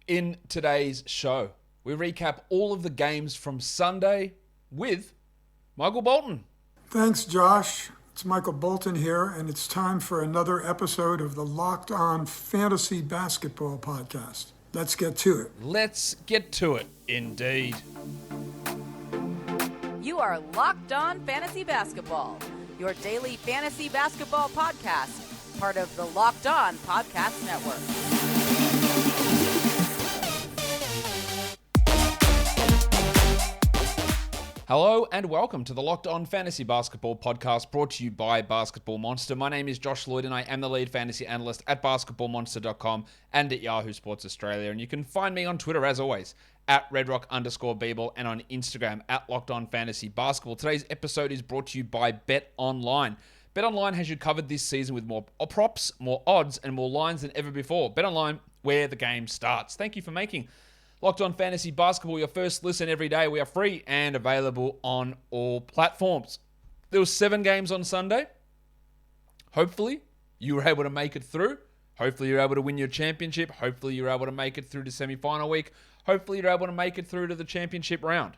In today's show, we recap all of the games from Sunday with Michael Bolton. Thanks, Josh. It's Michael Bolton here, and it's time for another episode of the Locked On Fantasy Basketball Podcast. Let's get to it. Let's get to it, indeed. You are Locked On Fantasy Basketball, your daily fantasy basketball podcast, part of the Locked On Podcast Network. Hello and welcome to the Locked On Fantasy Basketball Podcast brought to you by Basketball Monster. My name is Josh Lloyd and I am the lead fantasy analyst at basketballmonster.com and at Yahoo Sports Australia. And you can find me on Twitter as always at redrock_bball and on Instagram at Locked On Fantasy Basketball. Today's episode is brought to you by BetOnline. BetOnline has you covered this season with more props, more odds, and more lines than ever before. BetOnline, where the game starts. Thank you for making Locked On Fantasy Basketball your first listen every day. We are free and available on all platforms. There were 7 games on Sunday. Hopefully, you were able to make it through. Hopefully, you're able to win your championship. Hopefully, you're able to make it through to semi-final week. Hopefully, you're able to make it through to the championship round.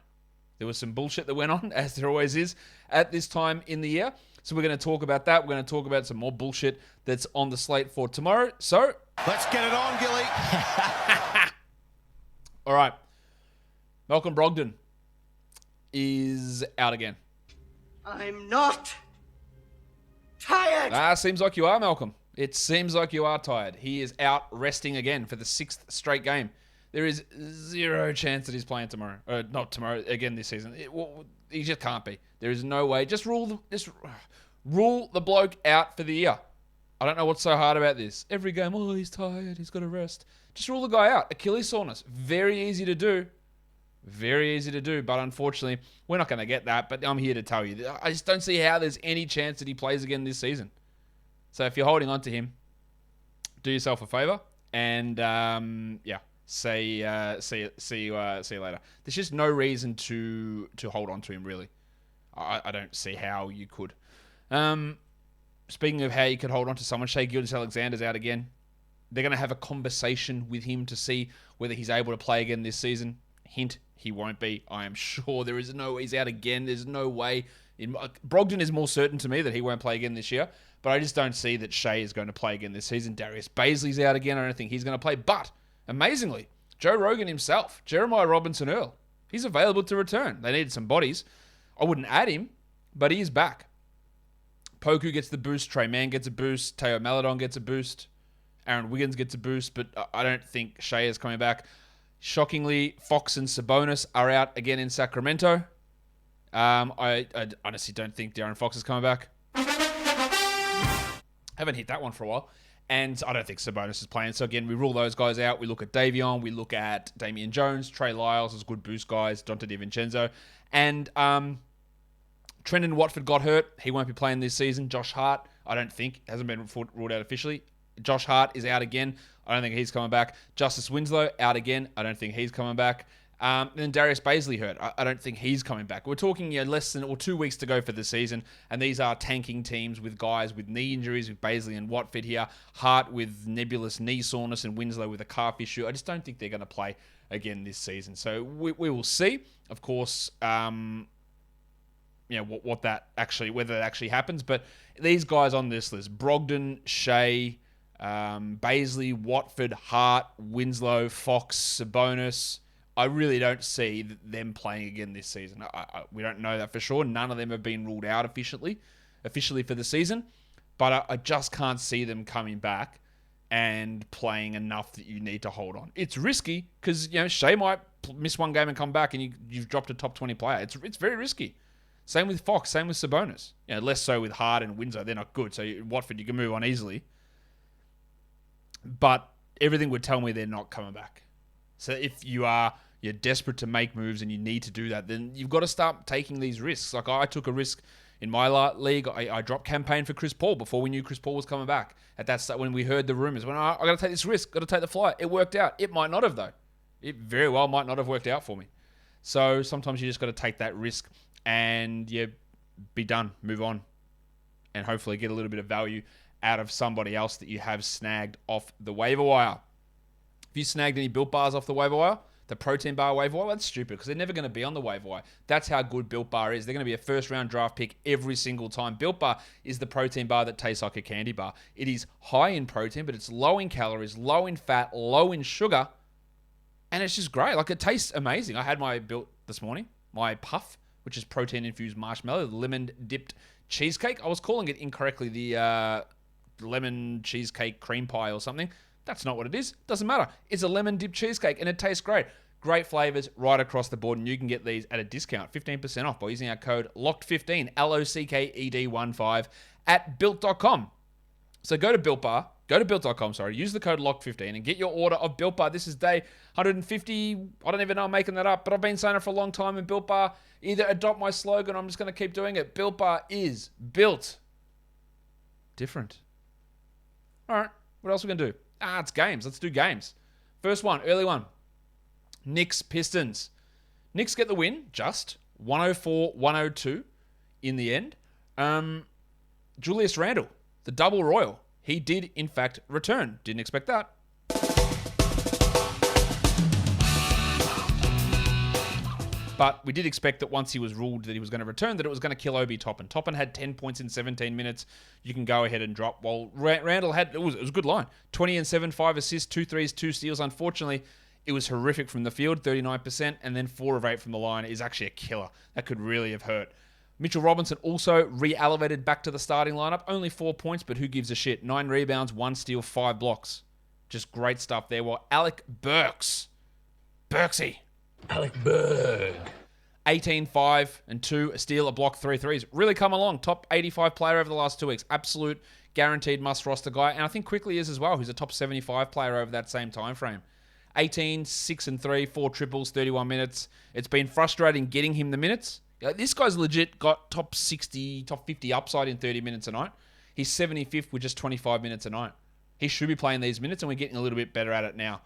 There was some bullshit that went on, as there always is, at this time in the year. So we're going to talk about that. We're going to talk about some more bullshit that's on the slate for tomorrow. So, let's get it on, Gilly. All right. Malcolm Brogdon is out again. I'm not tired. Seems like you are, Malcolm. It seems like you are tired. He is out resting again for the 6th straight game. There is zero chance that he's playing tomorrow. Not tomorrow, again this season. He just can't be. There is no way. Just rule the bloke out for the year. I don't know what's so hard about this. Every game, he's tired, he's got to rest. Just rule the guy out. Achilles soreness. Very easy to do. Very easy to do. But unfortunately, we're not going to get that. But I'm here to tell you. I just don't see how there's any chance that he plays again this season. So if you're holding on to him, do yourself a favor. And, see you later. There's just no reason to hold on to him, really. I don't see how you could. Speaking of how you could hold on to someone, Shai Gilgeous-Alexander's out again. They're going to have a conversation with him to see whether he's able to play again this season. Hint, he won't be. I am sure there is no way he's out again. There's no way. Brogdon is more certain to me that he won't play again this year, but I just don't see that Shai is going to play again this season. Darius Bazley's out again. I don't think he's going to play. But, amazingly, Joe Rogan himself, Jeremiah Robinson-Earl, he's available to return. They needed some bodies. I wouldn't add him, but he is back. Poku gets the boost. Trey Mann gets a boost. Teo Maledon gets a boost. Aaron Wiggins gets a boost, but I don't think Shai is coming back. Shockingly, Fox and Sabonis are out again in Sacramento. I honestly don't think De'Aaron Fox is coming back. Haven't hit that one for a while. And I don't think Sabonis is playing. So again, we rule those guys out. We look at Davion. We look at Damian Jones. Trey Lyles is good boost guys. Donte DiVincenzo. And Trendon Watford got hurt. He won't be playing this season. Josh Hart, I don't think, hasn't been ruled out officially. Josh Hart is out again. I don't think he's coming back. Justice Winslow, out again. I don't think he's coming back. And then Darius Bazley hurt. I don't think he's coming back. We're talking less than 2 weeks to go for the season, and these are tanking teams with guys with knee injuries, with Bazley and Watford here. Hart with nebulous knee soreness and Winslow with a calf issue. I just don't think they're going to play again this season. So we will see, of course, what that actually, whether that actually happens. But these guys on this list, Brogdon, Shai, Bazley, Watford, Hart, Winslow, Fox, Sabonis, I really don't see them playing again this season. We don't know that for sure. None of them have been ruled out officially for the season, but I just can't see them coming back and playing enough that you need to hold on. It's risky because Shai might miss one game and come back and you've dropped a top 20 player. It's very risky. Same with Fox, same with Sabonis. Less so with Hart and Winslow. They're not good. So Watford, you can move on easily. But everything would tell me they're not coming back. So if you're desperate to make moves and you need to do that, then you've got to start taking these risks. Like I took a risk in my league. I dropped campaign for Chris Paul before we knew Chris Paul was coming back. At that start, when we heard the rumors, I got to take this risk, got to take the flight. It worked out. It might not have though. It very well might not have worked out for me. So sometimes you just got to take that risk and be done, move on, and hopefully get a little bit of value out of somebody else that you have snagged off the waiver wire. If you snagged any Built Bars off the waiver wire, the protein bar waiver wire, that's stupid because they're never going to be on the waiver wire. That's how good Built Bar is. They're going to be a first-round draft pick every single time. Built Bar is the protein bar that tastes like a candy bar. It is high in protein, but it's low in calories, low in fat, low in sugar, and it's just great. Like, it tastes amazing. I had my Built this morning, my Puff, which is protein-infused marshmallow, lemon-dipped cheesecake. I was calling it incorrectly, the lemon cheesecake cream pie or something. That's not what it is. Doesn't matter. It's a lemon-dipped cheesecake, and it tastes great. Great flavors right across the board, and you can get these at a discount, 15% off, by using our code LOCKED15, LOCKED15, at Built.com. So go to Built.com, use the code LOCKED15 and get your order of Built Bar. This is day 150. I don't even know I'm making that up, but I've been saying it for a long time, and Built Bar, either adopt my slogan or I'm just going to keep doing it. Built Bar is built different. All right, what else are we going to do? It's games. Let's do games. First one, early one. Knicks, Pistons. Knicks get the win, just 104-102 in the end. Julius Randle, the double royal. He did, in fact, return. Didn't expect that. But we did expect that once he was ruled that he was going to return, that it was going to kill Obi Toppin. Toppin had 10 points in 17 minutes. You can go ahead and drop. While Randle had, it was a good line. 20 and 7, 5 assists, 2 threes, 2 steals. Unfortunately, it was horrific from the field, 39%, and then 4 of 8 from the line is actually a killer. That could really have hurt. Mitchell Robinson also re-elevated back to the starting lineup. Only 4 points, but who gives a shit? 9 rebounds, 1 steal, 5 blocks. Just great stuff there. While Alec Burksy. Alec Berg. 18, 5, and 2, a steal, a block, 3 threes. Really come along. Top 85 player over the last 2 weeks. Absolute guaranteed must-roster guy. And I think quickly is as well. He's a top 75 player over that same time frame. 18, 6 and 3, 4 triples, 31 minutes. It's been frustrating getting him the minutes. This guy's legit got top 60, top 50 upside in 30 minutes a night. He's 75th with just 25 minutes a night. He should be playing these minutes, and we're getting a little bit better at it now.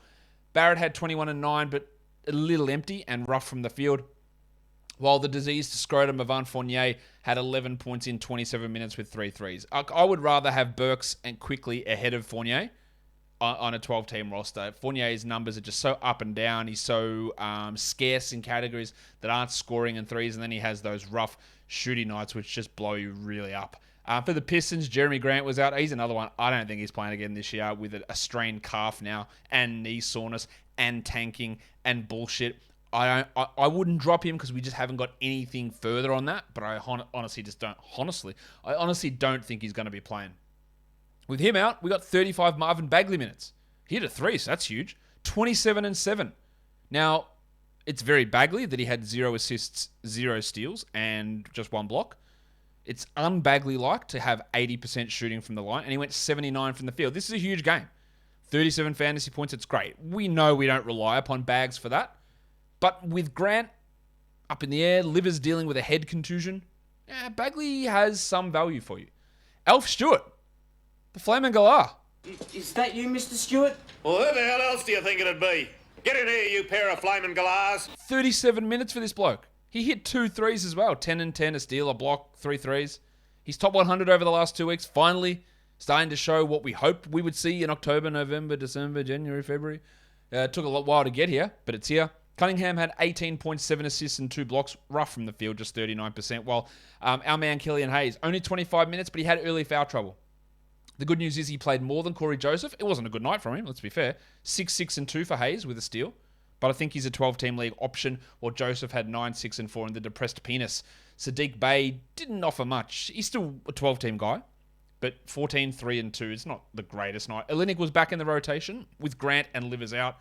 Barrett had 21 and 9, but a little empty and rough from the field. While the diseased scrotum of Evan Fournier had 11 points in 27 minutes with 3 threes. I would rather have Burks and Quickly ahead of Fournier on a 12-team roster. Fournier's numbers are just so up and down. He's so scarce in categories that aren't scoring in threes, and then he has those rough shooting nights which just blow you really up. For the Pistons, Jeremy Grant was out. He's another one. I don't think he's playing again this year with a strained calf now and knee soreness and tanking and bullshit. I wouldn't drop him because we just haven't got anything further on that, but I honestly don't think he's going to be playing. With him out, we got 35 Marvin Bagley minutes. He hit a 3, so that's huge. 27 and 7. Now, it's very Bagley that he had 0 assists, 0 steals, and just 1 block. It's un-Bagley-like to have 80% shooting from the line, and he went 79 from the field. This is a huge game. 37 fantasy points, it's great. We know we don't rely upon Bags for that. But with Grant up in the air, Livers dealing with a head contusion, Bagley has some value for you. Alf Stewart, the Flaming Galah. Is that you, Mr. Stewart? Well, who the hell else do you think it'd be? Get in here, you pair of flaming galahs. 37 minutes for this bloke. He hit 2 threes as well. 10 and 10, a steal, a block, 3 threes. He's top 100 over the last 2 weeks. Finally starting to show what we hoped we would see in October, November, December, January, February. It took a while to get here, but it's here. Cunningham had 18.7 assists and 2 blocks, rough from the field, just 39%, while our man Killian Hayes, only 25 minutes, but he had early foul trouble. The good news is he played more than Corey Joseph. It wasn't a good night from him, let's be fair. 6, 6, and 2 for Hayes with a steal, but I think he's a 12-team league option, while Joseph had 9, 6, and 4 in the depressed penis. Sadiq Bey didn't offer much. He's still a 12-team guy, but 14, 3, and 2 is not the greatest night. Olynyk was back in the rotation with Grant and Livers out.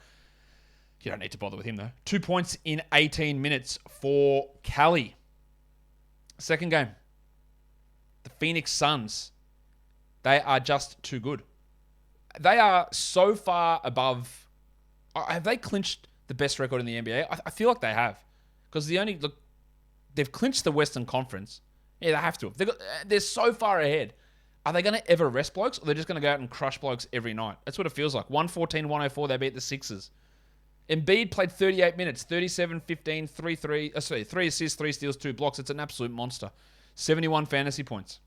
You don't need to bother with him, though. 2 points in 18 minutes for Cali. Second game. The Phoenix Suns. They are just too good. They are so far above. Have they clinched the best record in the NBA? I feel like they have. Because they've clinched the Western Conference. Yeah, they have to. They're so far ahead. Are they going to ever rest blokes? Or they're just going to go out and crush blokes every night? That's what it feels like. 114-104, they beat the Sixers. Embiid played 38 minutes, 37, 15, 3 assists, 3 steals, 2 blocks. It's an absolute monster. 71 fantasy points.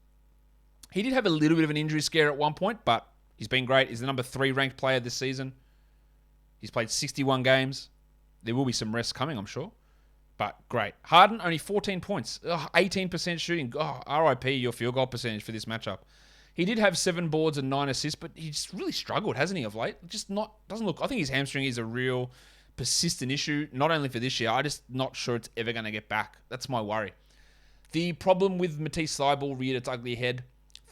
He did have a little bit of an injury scare at one point, but he's been great. He's the number 3 ranked player this season. He's played 61 games. There will be some rest coming, I'm sure. But great. Harden, only 14 points. 18% shooting. RIP your field goal percentage for this matchup. He did have 7 boards and 9 assists, but he's really struggled, hasn't he, of late? Doesn't look. I think his hamstring is a real persistent issue, not only for this year. I'm just not sure it's ever going to get back. That's my worry. The problem with Matisse Thybulle reared its ugly head.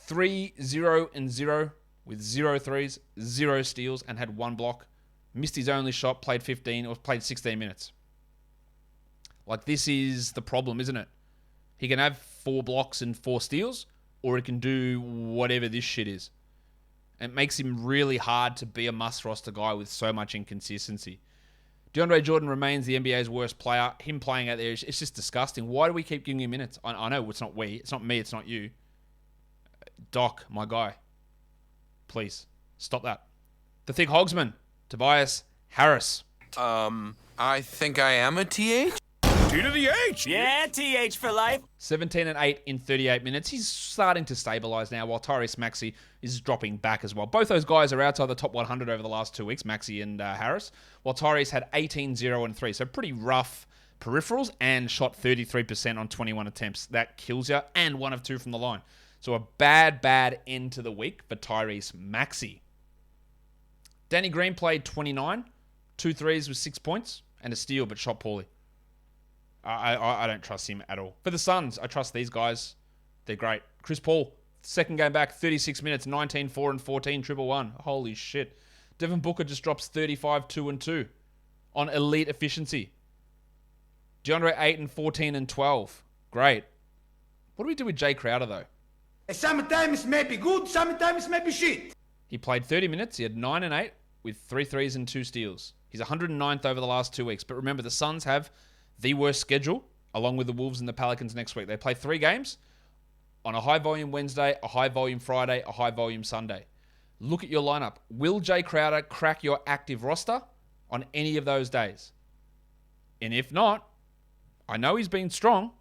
3-0-0 with 0 threes, 0 steals, and had 1 block. Missed his only shot, played 16 minutes. Like, this is the problem, isn't it? He can have 4 blocks and 4 steals, or it can do whatever this shit is. It makes him really hard to be a must-roster guy with so much inconsistency. DeAndre Jordan remains the NBA's worst player. Him playing out there, it's just disgusting. Why do we keep giving him minutes? I know it's not we. It's not me. It's not you. Doc, my guy. Please, stop that. The Thick Hogsman, Tobias Harris. I think I am a TH? T to the H. Yeah, TH for life. 17 and 8 in 38 minutes. He's starting to stabilize now, while Tyrese Maxey is dropping back as well. Both those guys are outside the top 100 over the last 2 weeks, Maxey and Harris, while Tyrese had 18, 0, and 3. So pretty rough peripherals and shot 33% on 21 attempts. That kills you, and 1 of 2 from the line. So a bad end to the week for Tyrese Maxey. Danny Green played 29, 2 threes with 6 points, and a steal, but shot poorly. I don't trust him at all. For the Suns, I trust these guys. They're great. Chris Paul, second game back, 36 minutes, 19, 4, and 14, 111. Holy shit. Devin Booker just drops 35, 2, and 2 on elite efficiency. DeAndre 8 and 14 and 12. Great. What do we do with Jay Crowder, though? Sometimes may be good, sometimes may be shit. He played 30 minutes. He had 9 and 8 with 3 threes and 2 steals. He's 109th over the last 2 weeks. But remember, the Suns have the worst schedule, along with the Wolves and the Pelicans next week. They play 3 games on a high-volume Wednesday, a high-volume Friday, a high-volume Sunday. Look at your lineup. Will Jay Crowder crack your active roster on any of those days? And if not, I know he's been strong.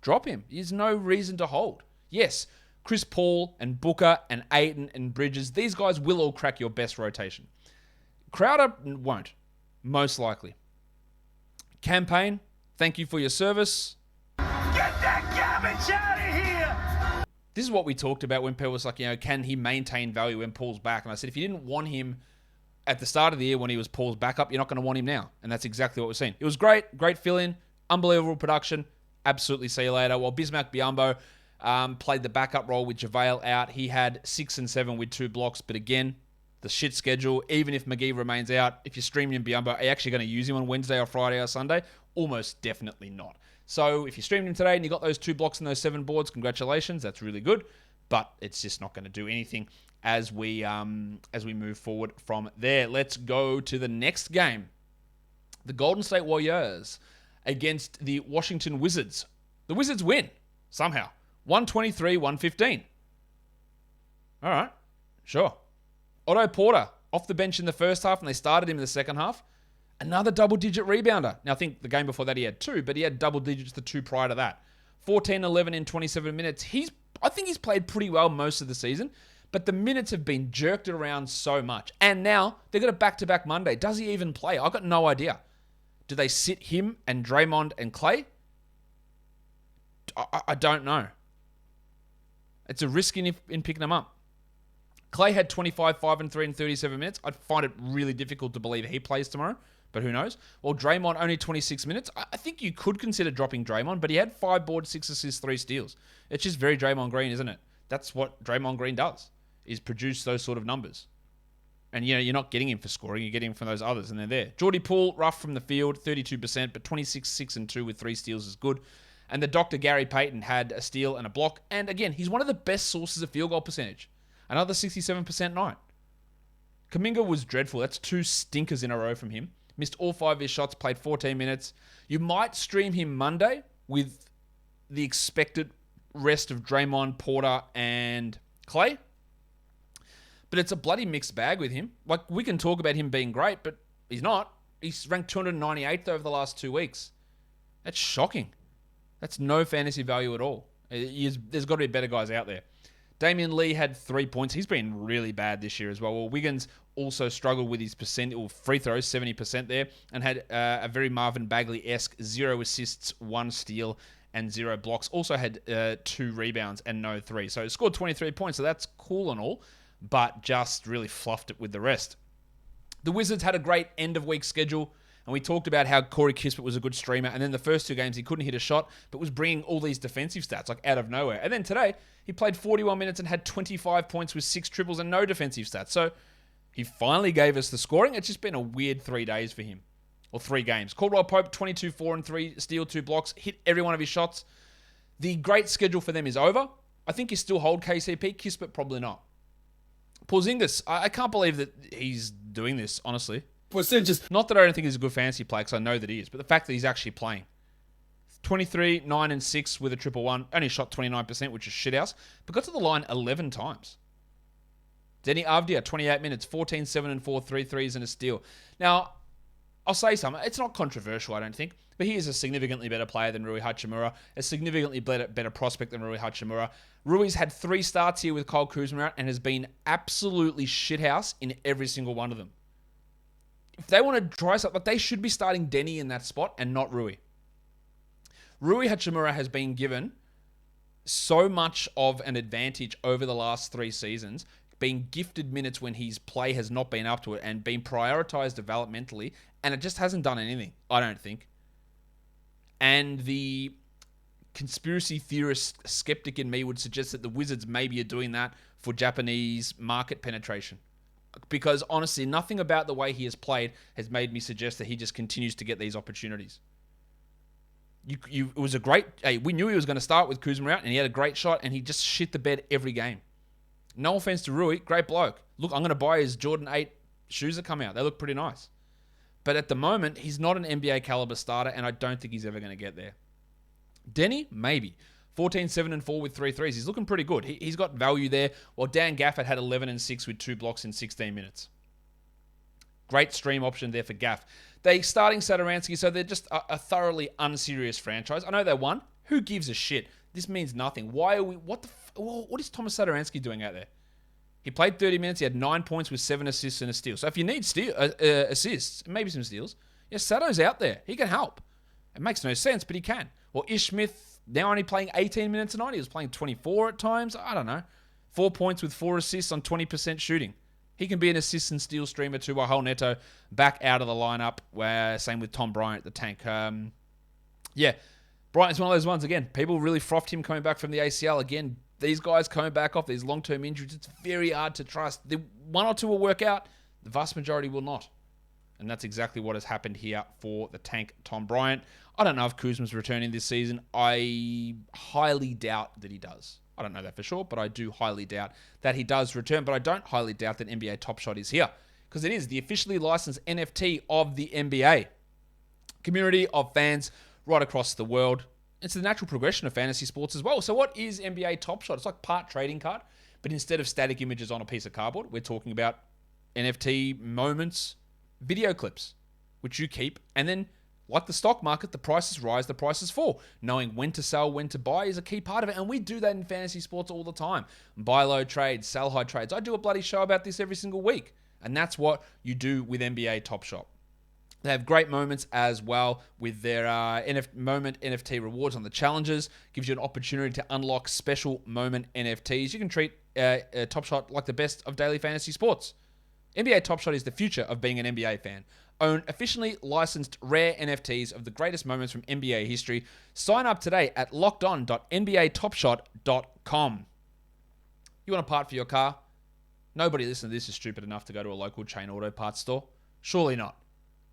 Drop him. There's no reason to hold. Yes, Chris Paul and Booker and Ayton and Bridges, these guys will all crack your best rotation. Crowder won't, most likely. Campaign, thank you for your service. Get that garbage out of here! This is what we talked about when Paul was like, can he maintain value when Paul's back? And I said, if you didn't want him at the start of the year when he was Paul's backup, you're not going to want him now. And that's exactly what we're seeing. It was great fill-in, unbelievable production. Absolutely see you later. While Bismack Biyombo played the backup role with JaVale out, he had 6 and 7 with 2 blocks. But again, the shit schedule, even if McGee remains out, if you're streaming him Biyombo, are you actually going to use him on Wednesday or Friday or Sunday? Almost definitely not. So if you streamed him today and you got those 2 blocks and those 7 boards, congratulations. That's really good. But it's just not going to do anything as we move forward from there. Let's go to the next game. The Golden State Warriors against the Washington Wizards. The Wizards win, somehow. 123-115. All right, sure. Otto Porter off the bench in the first half, and they started him in the second half. Another double-digit rebounder. Now, I think the game before that he had 2, but he had double digits the 2 prior to that. 14, 11 in 27 minutes. I think he's played pretty well most of the season, but the minutes have been jerked around so much. And now they've got a back-to-back Monday. Does he even play? I've got no idea. Do they sit him and Draymond and Clay? I don't know. It's a risk in picking them up. Clay had 25, 5 and 3 in 37 minutes. I'd find it really difficult to believe he plays tomorrow, but who knows? Well, Draymond only 26 minutes. I think you could consider dropping Draymond, but he had 5 boards, 6 assists, 3 steals. It's just very Draymond Green, isn't it? That's what Draymond Green does, is produce those sort of numbers. And, you're not getting him for scoring. You're getting him from those others, and they're there. Geordie Poole, rough from the field, 32%, but 26, 6 and 2 with 3 steals is good. And the Dr. Gary Payton had a steal and a block. And again, he's one of the best sources of field goal percentage. Another 67% night. Kuminga was dreadful. That's 2 stinkers in a row from him. Missed all 5 of his shots, played 14 minutes. You might stream him Monday with the expected rest of Draymond, Porter, and Clay. But it's a bloody mixed bag with him. Like, we can talk about him being great, but he's not. He's ranked 298th over the last 2 weeks. That's shocking. That's no fantasy value at all. There's got to be better guys out there. Damian Lee had 3 points. He's been really bad this year as well. Well, Wiggins also struggled with his free throws, 70% there, and had a very Marvin Bagley-esque 0 assists, 1 steal, and 0 blocks. Also had 2 rebounds and no 3. So he scored 23 points, so that's cool and all, but just really fluffed it with the rest. The Wizards had a great end-of-week schedule, and we talked about how Corey Kispert was a good streamer, and then the first 2 games he couldn't hit a shot, but was bringing all these defensive stats, like out of nowhere. And then today, he played 41 minutes and had 25 points with 6 triples and no defensive stats. So he finally gave us the scoring. It's just been a weird 3 days for him. Or 3 games. Caldwell Pope, 22, 4 and 3, steal 2 blocks, hit every one of his shots. The great schedule for them is over. I think you still hold KCP. Kispert, probably not. Porzingis, I can't believe that he's doing this, honestly. Not that I don't think he's a good fantasy player, because I know that he is, but the fact that he's actually playing. 23, 9 and 6 with a 1-1. Only shot 29%, which is shithouse, but got to the line 11 times. Denny Avdia, 28 minutes, 14, 7 and 4, 3 threes and a steal. Now, I'll say something. It's not controversial, I don't think, but he is a significantly better player than Rui Hachimura, a significantly better prospect than Rui Hachimura. Rui's had 3 starts here with Kyle Kuzma out and has been absolutely shithouse in every single one of them. If they want to try something, they should be starting Denny in that spot and not Rui. Rui Hachimura has been given so much of an advantage over the last 3 seasons, being gifted minutes when his play has not been up to it and been prioritized developmentally, and it just hasn't done anything, I don't think. And the conspiracy theorist skeptic in me would suggest that the Wizards maybe are doing that for Japanese market penetration. Because honestly, nothing about the way he has played has made me suggest that he just continues to get these opportunities. It was a great... Hey, we knew he was going to start with Kuzma out, and he had a great shot, and he just shit the bed every game. No offense to Rui, great bloke. Look, I'm going to buy his Jordan 8 shoes that come out. They look pretty nice. But at the moment, he's not an NBA caliber starter, and I don't think he's ever going to get there. Denny, maybe. 14, 7 and 4 with 3 threes. He's looking pretty good. He's got value there, while Dan Gafford had 11 and 6 with 2 blocks in 16 minutes. Great stream option there for Gaff. They starting Satoransky, so they're just a thoroughly unserious franchise. I know they won. Who gives a shit? This means nothing. Why are we... What is Thomas Satoransky doing out there? He played 30 minutes. He had 9 points with 7 assists and a steal. So if you need assists, maybe some steals, yeah, Sato's out there. He can help. It makes no sense, but he can. Well, Ish Smith, now only playing 18 minutes a night. He was playing 24 at times. I don't know. 4 points with 4 assists on 20% shooting. He can be an assist and steal streamer too, while Raul Neto back out of the lineup. Same with Tom Bryant at the tank. Yeah, Bryant's one of those ones, again, people really frothed him coming back from the ACL. Again, these guys coming back off these long-term injuries, it's very hard to trust. One or two will work out. The vast majority will not. And that's exactly what has happened here for the tank, Tom Bryant. I don't know if Kuzma's returning this season. I highly doubt that he does. I don't know that for sure, but I do highly doubt that he does return. But I don't highly doubt that NBA Top Shot is here, because it is the officially licensed NFT of the NBA. Community of fans right across the world. It's the natural progression of fantasy sports as well. So what is NBA Top Shot? It's like part trading card, but instead of static images on a piece of cardboard, we're talking about NFT moments, video clips, which you keep, and then like the stock market, the prices rise, the prices fall. Knowing when to sell, when to buy is a key part of it, and we do that in fantasy sports all the time. Buy low trades, sell high trades. I do a bloody show about this every single week, and that's what you do with NBA Top Shot. They have great moments as well with their moment NFT rewards on the challenges. Gives you an opportunity to unlock special moment NFTs. You can treat Top Shot like the best of daily fantasy sports. NBA Top Shot is the future of being an NBA fan. Own officially licensed rare NFTs of the greatest moments from NBA history. Sign up today at lockedon.nbatopshot.com. You want a part for your car? Nobody listening to this is stupid enough to go to a local chain auto parts store. Surely not.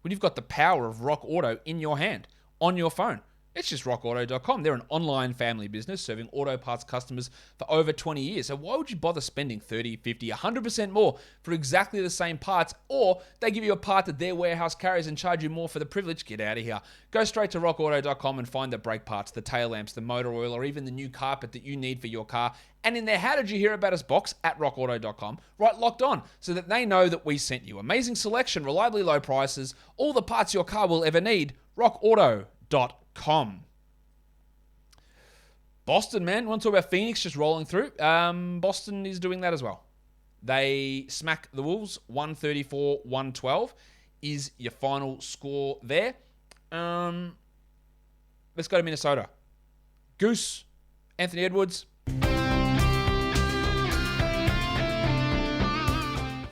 When you've got the power of Rock Auto in your hand, on your phone. It's just rockauto.com. They're an online family business serving auto parts customers for over 20 years. So why would you bother spending 30, 50, 100% more for exactly the same parts? Or they give you a part that their warehouse carries and charge you more for the privilege? Get out of here. Go straight to rockauto.com and find the brake parts, the tail lamps, the motor oil, or even the new carpet that you need for your car. And in their How Did You Hear About Us box at rockauto.com, write Locked On so that they know that we sent you. Amazing selection, reliably low prices, all the parts your car will ever need. rockauto.com. Boston, man. Want to talk about Phoenix just rolling through? Boston is doing that as well. They smack the Wolves 134-112 is your final score there. Let's go to Minnesota. Goose, Anthony Edwards.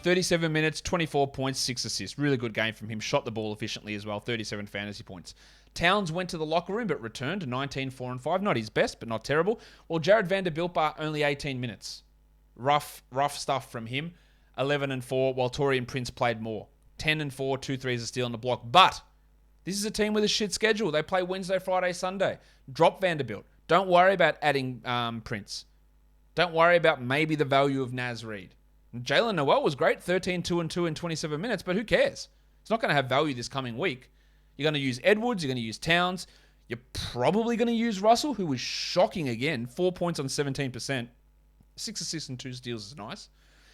37 minutes, 24 points, 6 assists. Really good game from him. Shot the ball efficiently as well. 37 fantasy points. Towns went to the locker room but returned 19, 4 and 5. Not his best, but not terrible. Well, Jared Vanderbilt only 18 minutes. Rough stuff from him. 11 and 4, while Torian Prince played more. 10 and 4, 2 threes, a steal on the block. But this is a team with a shit schedule. They play Wednesday, Friday, Sunday. Drop Vanderbilt. Don't worry about adding Prince. Don't worry about maybe the value of Naz Reid. Jalen Noel was great, 13, 2 and 2 in 27 minutes, but who cares? It's not going to have value this coming week. You're going to use Edwards, you're going to use Towns, you're probably going to use Russell, who was shocking again, 4 points on 17%, 6 assists and 2 steals is nice.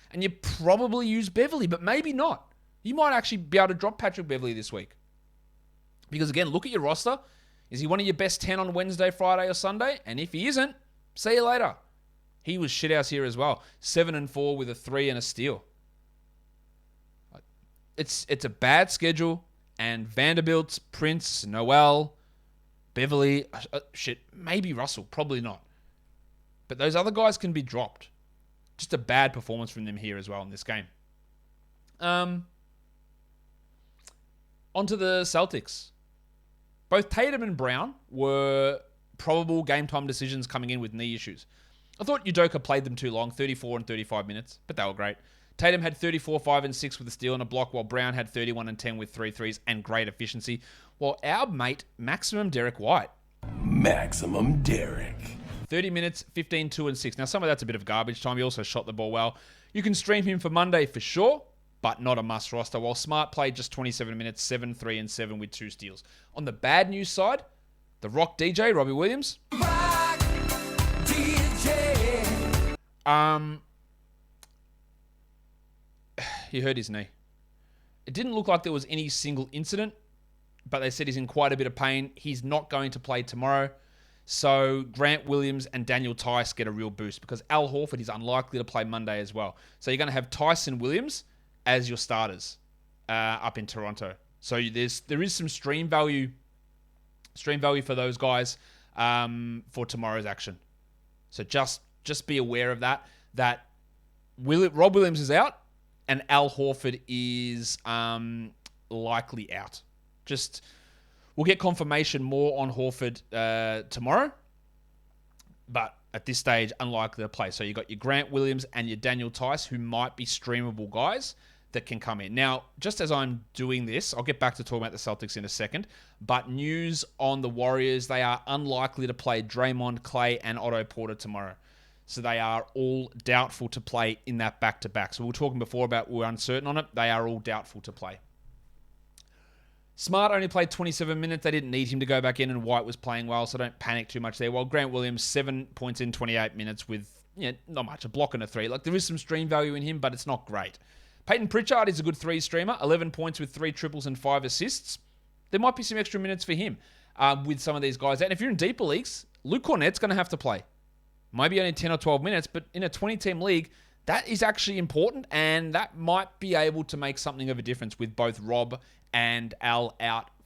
And you probably use Beverly, but maybe not. You might actually be able to drop Patrick Beverly this week. Because again, look at your roster. Is he one of your best 10 on Wednesday, Friday, or Sunday? And if he isn't, see you later. He was shithouse here as well. 7 and 4 with a 3 and a steal. It's a bad schedule. And Vanderbilt, Prince, Noel, Beverly, maybe Russell, probably not. But those other guys can be dropped. Just a bad performance from them here as well in this game. On to the Celtics. Both Tatum and Brown were probable game time decisions coming in with knee issues. I thought Udoka played them too long, 34 and 35 minutes, but they were great. Tatum had 34, 5 and 6 with a steal and a block, while Brown had 31 and 10 with 3 threes and great efficiency. While our mate, Maximum Derek White. Maximum Derek. 30 minutes, 15, 2 and 6. Now, some of that's a bit of garbage time. He also shot the ball well. You can stream him for Monday for sure, but not a must roster. While Smart played just 27 minutes, 7, 3 and 7 with 2 steals. On the bad news side, the Rock DJ, Robbie Williams. Rock DJ. He hurt his knee. It didn't look like there was any single incident, but they said he's in quite a bit of pain. He's not going to play tomorrow. So Grant Williams and Daniel Tice get a real boost because Al Horford is unlikely to play Monday as well. So you're going to have Tice and Williams as your starters up in Toronto. So there is some stream value for those guys for tomorrow's action. So just be aware of that Rob Williams is out and Al Horford is likely out. We'll get confirmation more on Horford tomorrow, but at this stage, unlikely to play. So you got your Grant Williams and your Daniel Tice, who might be streamable guys that can come in. Now, just as I'm doing this, I'll get back to talking about the Celtics in a second, but news on the Warriors, they are unlikely to play Draymond, Clay, and Otto Porter tomorrow. So they are all doubtful to play in that back-to-back. So we were talking before about we're uncertain on it. They are all doubtful to play. Smart only played 27 minutes. They didn't need him to go back in, and White was playing well, so don't panic too much there. While Grant Williams, 7 points in 28 minutes with not much, a block and a 3. Like, there is some stream value in him, but it's not great. Peyton Pritchard is a good 3 streamer, 11 points with 3 triples and 5 assists. There might be some extra minutes for him with some of these guys. And if you're in deeper leagues, Luke Cornett's going to have to play. Maybe only 10 or 12 minutes, but in a 20-team league, that is actually important, and that might be able to make something of a difference with both Rob and Al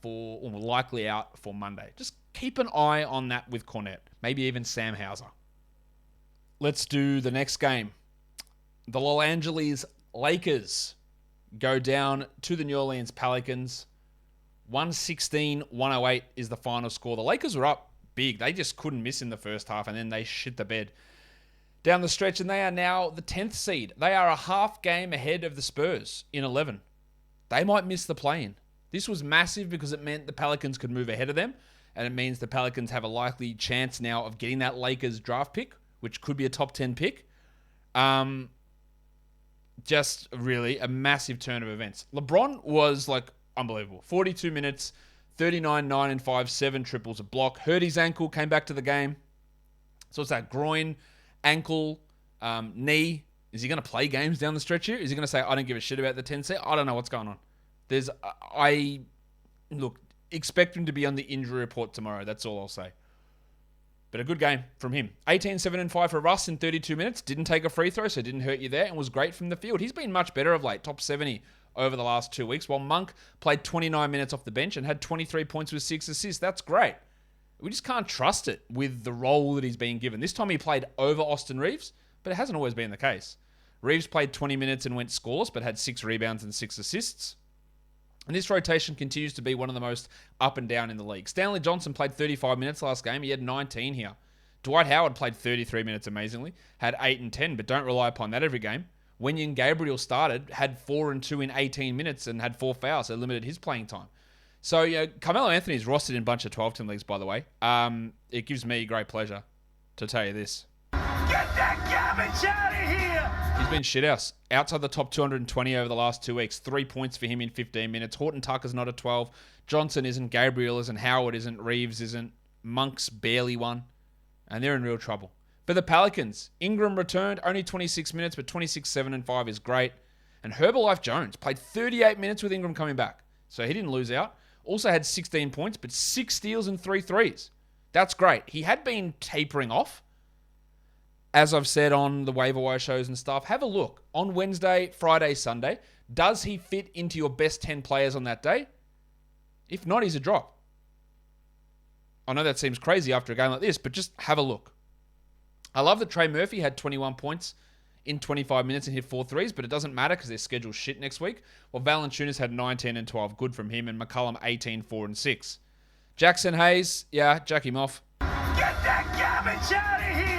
likely out for Monday. Just keep an eye on that with Cornette. Maybe even Sam Hauser. Let's do the next game. The Los Angeles Lakers go down to the New Orleans Pelicans. 116-108 is the final score. The Lakers were up big. They just couldn't miss in the first half, and then they shit the bed down the stretch, and they are now the 10th seed. They are a half game ahead of the Spurs in 11. They might miss the play-in. This was massive because it meant the Pelicans could move ahead of them, and it means the Pelicans have a likely chance now of getting that Lakers draft pick, which could be a top 10 pick. Just really a massive turn of events. LeBron was like unbelievable. 42 minutes, 39, 9 and 5, 7 triples, a block. Hurt his ankle, came back to the game. So it's that groin, ankle, knee. Is he going to play games down the stretch here? Is he going to say, I don't give a shit about the 10 seed? I don't know what's going on. Expect him to be on the injury report tomorrow. That's all I'll say. But a good game from him. 18, 7, and 5 for Russ in 32 minutes. Didn't take a free throw, so didn't hurt you there, and was great from the field. He's been much better of late, top 70 over the last 2 weeks, while Monk played 29 minutes off the bench and had 23 points with 6 assists. That's great. We just can't trust it with the role that he's being given. This time he played over Austin Reeves, but it hasn't always been the case. Reeves played 20 minutes and went scoreless, but had 6 rebounds and 6 assists. And this rotation continues to be one of the most up and down in the league. Stanley Johnson played 35 minutes last game. He had 19 here. Dwight Howard played 33 minutes amazingly, had 8 and 10, but don't rely upon that every game. Wenyen Gabriel started, had 4 and 2 in 18 minutes and had 4 fouls, so limited his playing time. So, Carmelo Anthony's rostered in a bunch of 12-team leagues, by the way. It gives me great pleasure to tell you this. Get that garbage out of here! He's been shithouse. Outside the top 220 over the last 2 weeks. 3 points for him in 15 minutes. Horton Tucker's not a 12. Johnson isn't. Gabriel isn't. Howard isn't. Reeves isn't. Monk's barely won. And they're in real trouble. For the Pelicans, Ingram returned. Only 26 minutes, but 26, 7, and 5 is great. And Herbalife Jones played 38 minutes with Ingram coming back. So he didn't lose out. Also had 16 points, but 6 steals and 3 threes. That's great. He had been tapering off. As I've said on the waiver wire shows and stuff, have a look. On Wednesday, Friday, Sunday, does he fit into your best 10 players on that day? If not, he's a drop. I know that seems crazy after a game like this, but just have a look. I love that Trey Murphy had 21 points in 25 minutes and hit 4 threes, but it doesn't matter because their schedule's shit next week. Well, Valanciunas had 19 and 12, good from him, and McCollum 18, 4, and 6. Jackson Hayes, jack him off. Get that garbage out of here!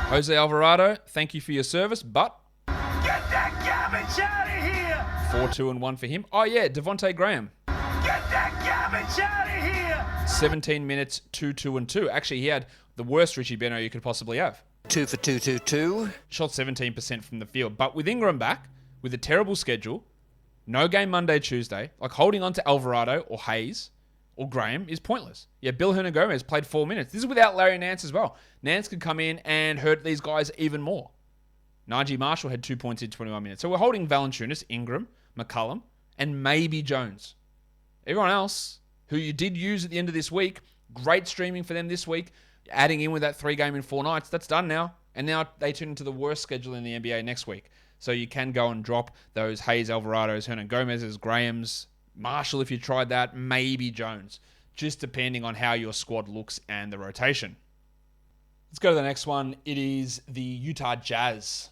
Jose Alvarado, thank you for your service, but Get that garbage out of here! 4, 2, and 1 for him. Oh yeah, Devontae Graham. Get that garbage out of here! 17 minutes, 2, 2, and 2. Actually, he had the worst Richie Beno you could possibly have. 2 for 2, 2, 2. Shot 17% from the field. But with Ingram back, with a terrible schedule, no game Monday, Tuesday, like holding on to Alvarado or Hayes or Graham is pointless. Yeah, Bill Hernangomez played 4 minutes. This is without Larry Nance as well. Nance could come in and hurt these guys even more. Najee Marshall had 2 points in 21 minutes. So we're holding Valanciunas, Ingram, McCollum, and maybe Jones. Everyone else, who you did use at the end of this week, great streaming for them this week, adding in with that 3 game in 4 nights, that's done now. And now they turn into the worst schedule in the NBA next week. So you can go and drop those Hayes, Alvarados, Hernangomez's, Grahams, Marshall if you tried that, maybe Jones, just depending on how your squad looks and the rotation. Let's go to the next one. It is the Utah Jazz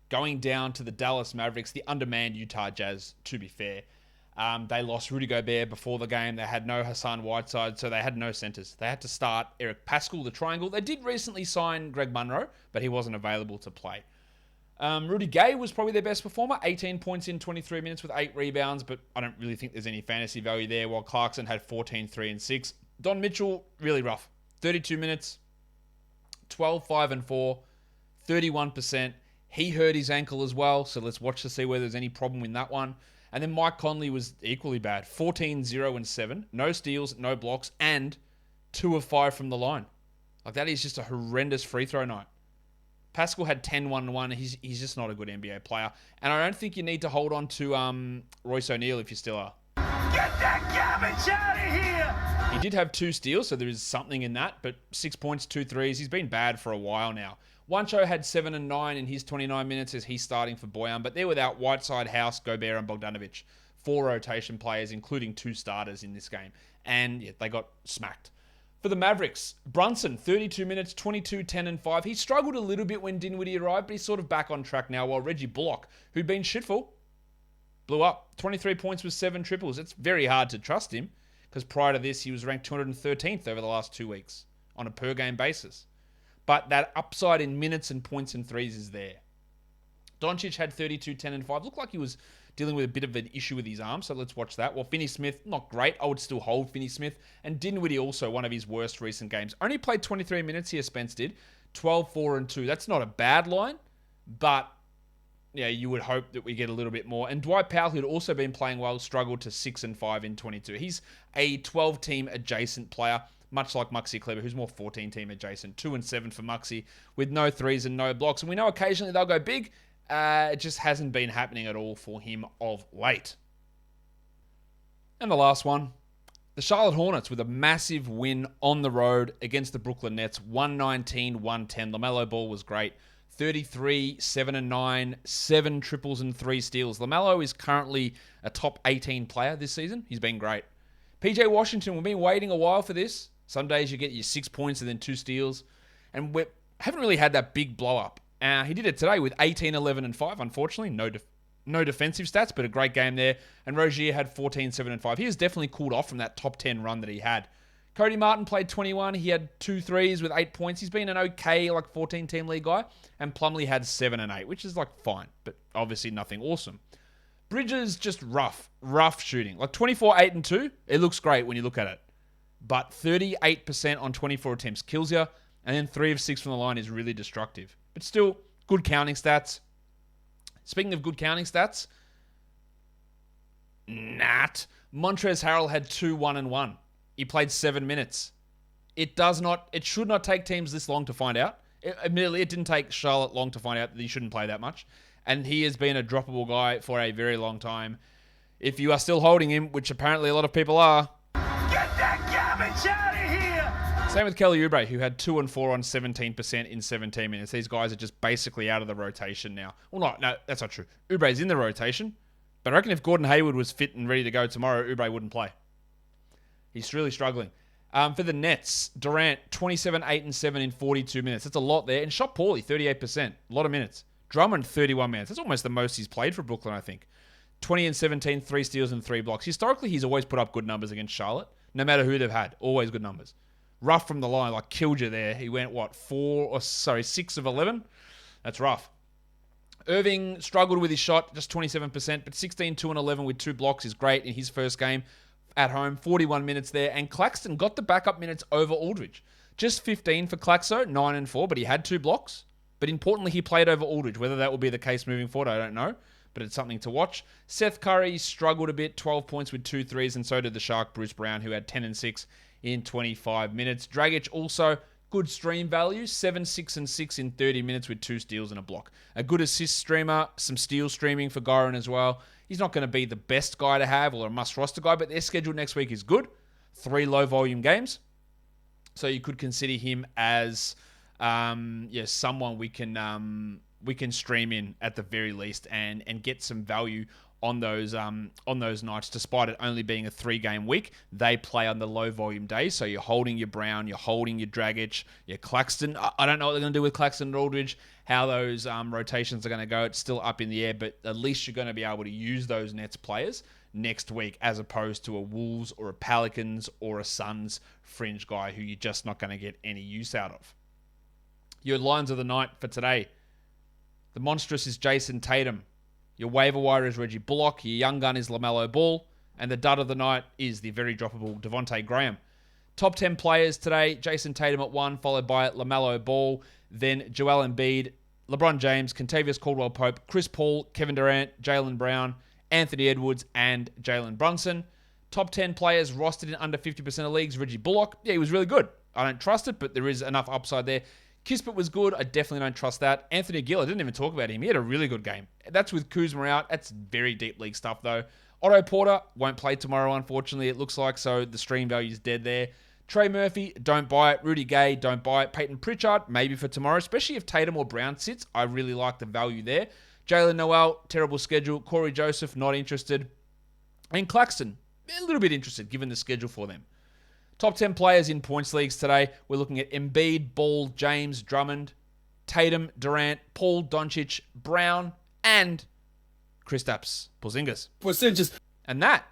going down to the Dallas Mavericks, the undermanned Utah Jazz, to be fair. They lost Rudy Gobert before the game. They had no Hassan Whiteside, so they had no centers. They had to start Eric Pascal, the triangle. They did recently sign Greg Monroe, but he wasn't available to play. Rudy Gay was probably their best performer, 18 points in 23 minutes with 8 rebounds, but I don't really think there's any fantasy value there, while Clarkson had 14, 3, and 6. Don Mitchell, really rough. 32 minutes, 12, 5, and 4, 31%. He hurt his ankle as well, so let's watch to see whether there's any problem in that one. And then Mike Conley was equally bad. 14, 0, and 7. No steals, no blocks, and 2 of 5 from the line. Like, that is just a horrendous free throw night. Pascal had 10, 1, and 1. He's just not a good NBA player. And I don't think you need to hold on to Royce O'Neal if you still are. Get that garbage out of here! He did have 2 steals, so there is something in that. But 6 points, 2 threes. He's been bad for a while now. Juancho had 7 and 9 in his 29 minutes as he's starting for Bojan, but they're without Whiteside, House, Gobert, and Bogdanovic. 4 rotation players, including 2 starters in this game. And yeah, they got smacked. For the Mavericks, Brunson, 32 minutes, 22, 10, and 5. He struggled a little bit when Dinwiddie arrived, but he's sort of back on track now, while Reggie Bullock, who'd been shitful, blew up. 23 points with 7 triples. It's very hard to trust him, because prior to this, he was ranked 213th over the last 2 weeks on a per-game basis. But that upside in minutes and points and threes is there. Doncic had 32, 10, and 5. Looked like he was dealing with a bit of an issue with his arm, so let's watch that. Well, Finney-Smith, not great. I would still hold Finney-Smith. And Dinwiddie also, one of his worst recent games. Only played 23 minutes here, Spence did. 12, 4, and 2. That's not a bad line, but yeah, you would hope that we get a little bit more. And Dwight Powell, who'd also been playing well, struggled to 6 and 5 in 22. He's a 12-team adjacent player, much like Muxie Kleber, who's more 14-team adjacent. 2 and 7 for Muxie, with no threes and no blocks. And we know occasionally they'll go big. It just hasn't been happening at all for him of late. And the last one, The Charlotte Hornets with a massive win on the road against the Brooklyn Nets, 119-110. LaMelo Ball was great. 33, 7-9, 7 triples and 3 steals. LaMelo is currently a top 18 player this season. He's been great. PJ Washington, we've been waiting a while for this. Some days you get your 6 points and then 2 steals. And we haven't really had that big blow up. He did it today with 18, 11, and 5. Unfortunately, no defensive stats, but a great game there. And Rozier had 14, 7, and 5. He has definitely cooled off from that top 10 run that he had. Cody Martin played 21. He had 2 threes with 8 points. He's been an okay 14-team league guy. And Plumlee had 7 and 8, which is fine, but obviously nothing awesome. Bridges, just rough shooting. 24, 8, and 2, it looks great when you look at it. But 38% on 24 attempts kills you. And then 3 of 6 from the line is really destructive. But still, good counting stats. Speaking of good counting stats, Montrezl Harrell had 2, 1, and 1. He played 7 minutes. It should not take teams this long to find out. Admittedly, it didn't take Charlotte long to find out that he shouldn't play that much. And he has been a droppable guy for a very long time. If you are still holding him, which apparently a lot of people are. Get that garbage out of here! Same with Kelly Oubre, who had 2 and 4 on 17% in 17 minutes. These guys are just basically out of the rotation now. Well, no, that's not true. Oubre's in the rotation. But I reckon if Gordon Hayward was fit and ready to go tomorrow, Oubre wouldn't play. He's really struggling. For the Nets, Durant, 27, 8, and 7 in 42 minutes. That's a lot there. And shot poorly, 38%. A lot of minutes. Drummond, 31 minutes. That's almost the most he's played for Brooklyn, I think. 20 and 17, 3 steals and 3 blocks. Historically, he's always put up good numbers against Charlotte, no matter who they've had. Always good numbers. Rough from the line, killed you there. He went, 6 of 11? That's rough. Irving struggled with his shot, just 27%, but 16, 2, and 11 with 2 blocks is great in his first game at home. 41 minutes there. And Claxton got the backup minutes over Aldridge. Just 15 for Claxo, 9 and 4, but he had 2 blocks. But importantly, he played over Aldridge. Whether that will be the case moving forward, I don't know. But it's something to watch. Seth Curry struggled a bit, 12 points with 2 threes, and so did the Shark Bruce Brown, who had 10 and 6 in 25 minutes. Dragic also good stream value, 7, 6, and 6 in 30 minutes with 2 steals and a block. A good assist streamer, some steal streaming for Goran as well. He's not going to be the best guy to have or a must-roster guy, but their schedule next week is good. 3 low-volume games. So you could consider him as someone we can stream in at the very least and get some value on those nights, despite it only being a 3-game week. They play on the low volume days, so you're holding your Brown, you're holding your Dragic, your Claxton. I don't know what they're going to do with Claxton and Aldridge, how those rotations are going to go. It's still up in the air, but at least you're going to be able to use those Nets players next week as opposed to a Wolves or a Pelicans or a Suns fringe guy who you're just not going to get any use out of. Your lines of the night for today. The monstrous is Jayson Tatum. Your waiver wire is Reggie Bullock. Your young gun is LaMelo Ball. And the dud of the night is the very droppable Devontae Graham. Top 10 players today. Jayson Tatum at 1, followed by LaMelo Ball. Then Joel Embiid, LeBron James, Kentavious Caldwell-Pope, Chris Paul, Kevin Durant, Jaylen Brown, Anthony Edwards, and Jalen Brunson. Top 10 players rostered in under 50% of leagues. Reggie Bullock. Yeah, he was really good. I don't trust it, but there is enough upside there. Kispert was good. I definitely don't trust that. Anthony Gill, I didn't even talk about him. He had a really good game. That's with Kuzma out. That's very deep league stuff, though. Otto Porter won't play tomorrow, unfortunately, it looks like, so the stream value is dead there. Trey Murphy, don't buy it. Rudy Gay, don't buy it. Peyton Pritchard, maybe for tomorrow, especially if Tatum or Brown sits. I really like the value there. Jalen Noel, terrible schedule. Corey Joseph, not interested. And Claxton, a little bit interested, given the schedule for them. Top 10 players in points leagues today. We're looking at Embiid, Ball, James, Drummond, Tatum, Durant, Paul, Doncic, Brown, and Kristaps Porzingis. And that,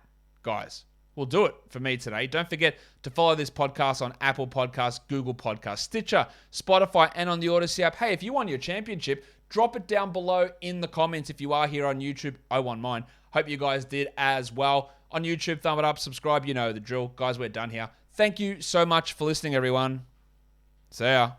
guys, will do it for me today. Don't forget to follow this podcast on Apple Podcasts, Google Podcasts, Stitcher, Spotify, and on the Odyssey app. Hey, if you won your championship, drop it down below in the comments. If you are here on YouTube, I won mine. Hope you guys did as well. On YouTube, thumb it up, subscribe. You know the drill. Guys, we're done here. Thank you so much for listening, everyone. See ya.